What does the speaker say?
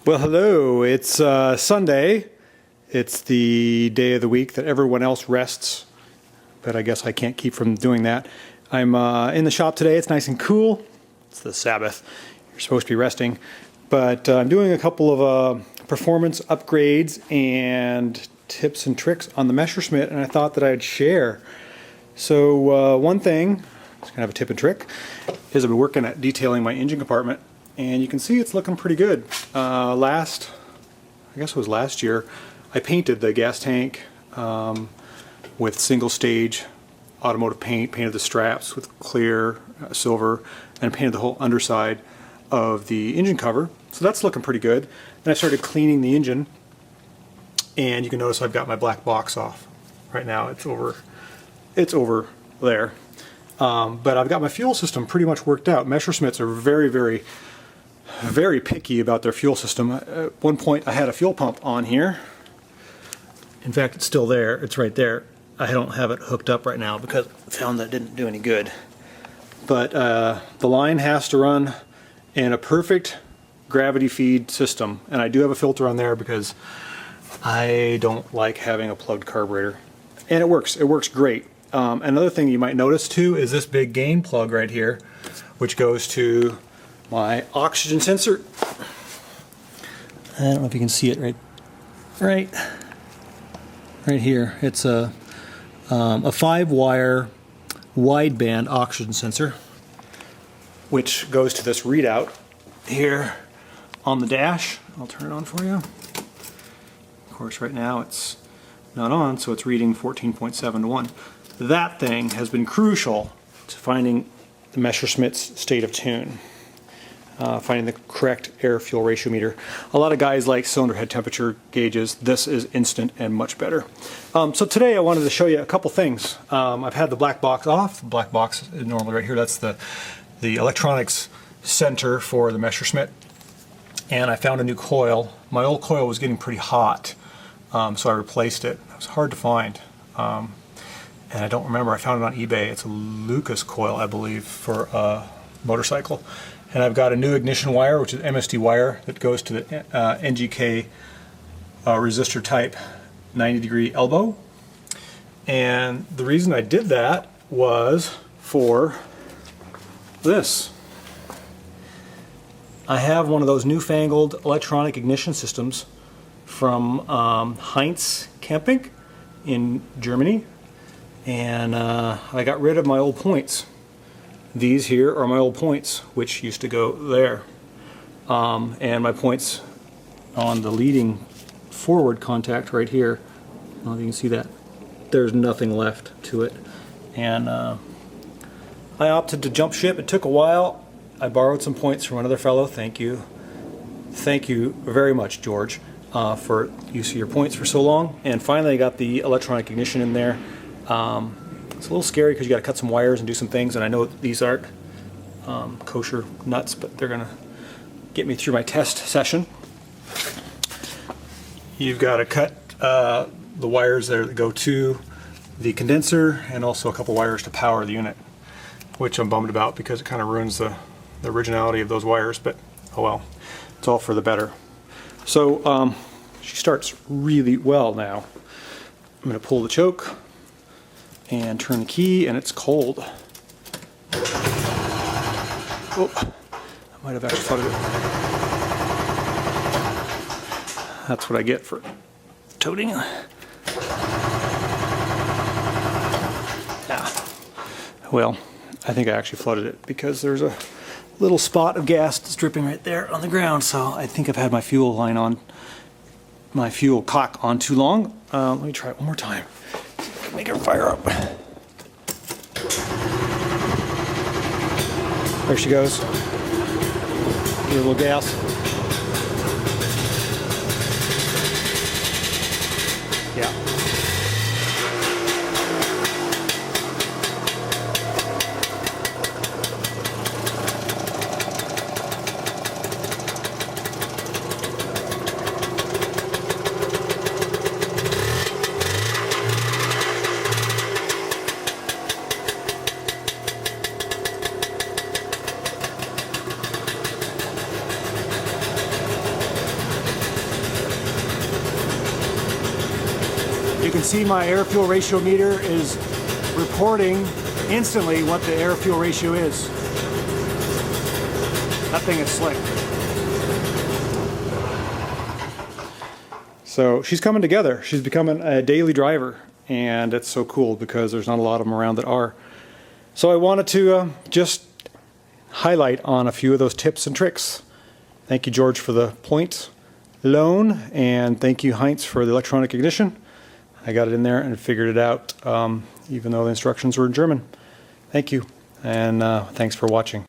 Well, hello. It's Sunday. It's the day of the week that everyone else rests, but I guess I can't keep from doing that. I'm in the shop today. It's nice and cool. It's the Sabbath. You're supposed to be resting, but I'm doing a couple of performance upgrades and tips and tricks on the Messerschmitt, and I thought that I'd share. So one thing, it's kind of a tip and trick, is I've been working at detailing my engine compartment. And you can see it's looking pretty good. I guess it was last year, I painted the gas tank with single stage automotive paint, painted the straps with clear silver, and painted the whole underside of the engine cover. So that's looking pretty good. Then I started cleaning the engine, and you can notice I've got my black box off. Right now it's over there. But I've got my fuel system pretty much worked out. Messerschmitts are very picky about their fuel system. At one point I had a fuel pump on here. In fact, it's still there. It's right there. I don't have it hooked up right now because I found that didn't do any good. But the line has to run in a perfect gravity feed system. And I do have a filter on there because I don't like having a plugged carburetor. And it works. It works great. Another thing you might notice too is this big gain plug right here, which goes to my oxygen sensor. I don't know if you can see it right here. It's a 5-wire wideband oxygen sensor, which goes to this readout here on the dash. I'll turn it on for you. Of course, right now it's not on, so it's reading 14.7 to 1. That thing has been crucial to finding the Messerschmitt's state of tune. Finding the correct air-fuel ratio meter. A lot of guys like cylinder head temperature gauges. This is instant and much better. So today I wanted to show you a couple things. I've had the black box off. The black box is normally right here. That's the electronics center for the Messerschmitt. And I found a new coil. My old coil was getting pretty hot, so I replaced it. It was hard to find. And I don't remember. I found it on eBay. It's a Lucas coil, I believe, for a motorcycle. And I've got a new ignition wire, which is MSD wire, that goes to the NGK resistor type 90-degree elbow. And the reason I did that was for this. I have one of those newfangled electronic ignition systems from Heinz Kampling in Germany. And I got rid of my old points. These here are my old points, which used to go there. And my points on the leading forward contact right here, I don't know if you can see that, there's nothing left to it. And I opted to jump ship. It took a while. I borrowed some points from another fellow. Thank you. Thank you very much, George, for use of your points for so long. And finally I got the electronic ignition in there. It's a little scary because you got to cut some wires and do some things, and I know these aren't kosher nuts, but they're gonna get me through my test session. You've got to cut the wires there that go to the condenser, and also a couple wires to power the unit, which I'm bummed about because it kind of ruins the originality of those wires, but oh well, it's all for the better. So she starts really well now. I'm going to pull the choke and turn the key, and it's cold. Oh, I might have actually flooded it. That's what I get for toting. Yeah. Well, I think I actually flooded it because there's a little spot of gas that's dripping right there on the ground, so I think I've had my fuel line on, my fuel cock on too long. Let me try it one more time. Make her fire up. There she goes. Give her a little gas. Yeah. can see my air-fuel ratio meter is reporting instantly what the air-fuel ratio is. That thing is slick. So she's coming together. She's becoming a daily driver, and it's so cool because there's not a lot of them around that are. So I wanted to just highlight on a few of those tips and tricks. Thank you, George, for the point loan, and thank you, Heinz, for the electronic ignition. I got it in there and figured it out, even though the instructions were in German. Thank you, and thanks for watching.